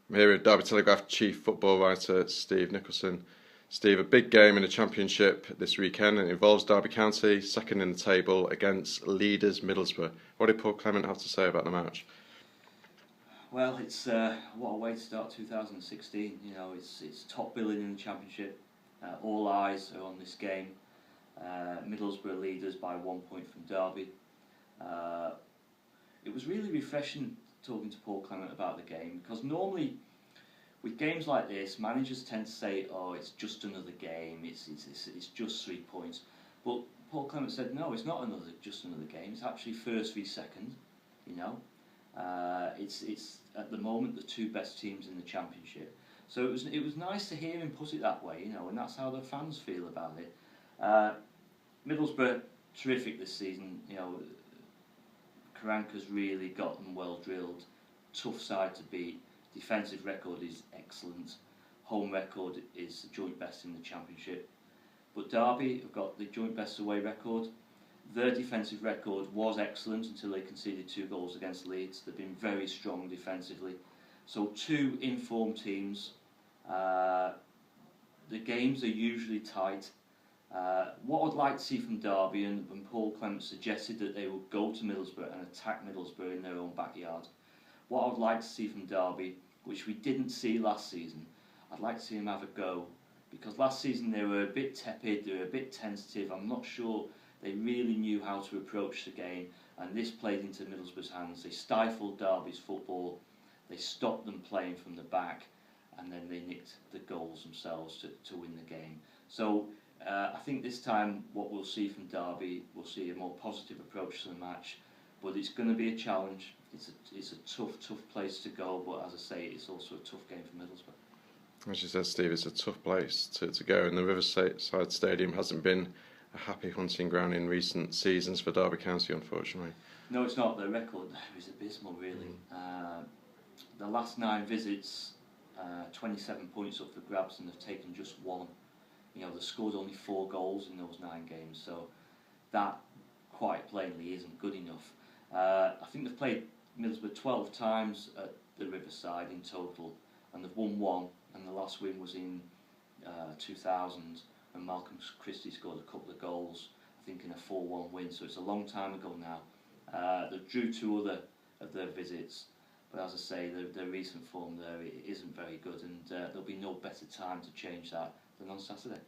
I'm here with Derby Telegraph chief football writer Steve Nicholson. Steve, a big game in the Championship this weekend, and it involves Derby County, second in the table, against leaders Middlesbrough. What did Paul Clement have to say about the match? Well, it's what a way to start 2016. You know, it's top billing in the Championship. All eyes are on this game. Middlesbrough leaders by 1 point from Derby. It was really refreshing talking to Paul Clement about the game, because normally with games like this, managers tend to say, "Oh, it's just another game. It's just 3 points." But Paul Clement said, "No, it's not just another game. It's actually first v second. You know, it's at the moment the two best teams in the Championship." So it was nice to hear him put it that way. You know, and that's how the fans feel about it. Middlesbrough terrific this season. You know, Karanka's really got them well drilled. Tough side to beat. Defensive record is excellent. Home record is the joint best in the Championship. But Derby have got the joint best away record. Their defensive record was excellent until they conceded 2 goals against Leeds. They've been very strong defensively. So two informed teams. The games are usually tight. What I'd like to see from Derby, and when Paul Clement suggested that they would go to Middlesbrough and attack Middlesbrough in their own backyard, what I'd like to see from Derby, which we didn't see last season, I'd like to see them have a go. Because last season they were a bit tepid, they were a bit tentative. I'm not sure they really knew how to approach the game, and this played into Middlesbrough's hands. They stifled Derby's football, they stopped them playing from the back, and then they nicked the goals themselves to win the game. So I think this time what we'll see from Derby, we'll see a more positive approach to the match, but it's going to be a challenge. It's a tough place to go, but as I say, it's also a tough game for Middlesbrough. As you said, Steve, it's a tough place to go, and the Riverside Stadium hasn't been a happy hunting ground in recent seasons for Derby County, unfortunately. No, it's not. The record there is abysmal, really. The last 9 visits, 27 points up for grabs, and they've taken just 1. You know, they scored only 4 goals in those 9 games, so that quite plainly isn't good enough. I think they've played Middlesbrough 12 times at the Riverside in total, and they've won 1, and the last win was in 2000, and Malcolm Christie scored a couple of goals, I think in a 4-1 win, so it's a long time ago now. They drew 2 other of their visits, but as I say, their recent form there isn't very good, and there'll be no better time to change that than on Saturday.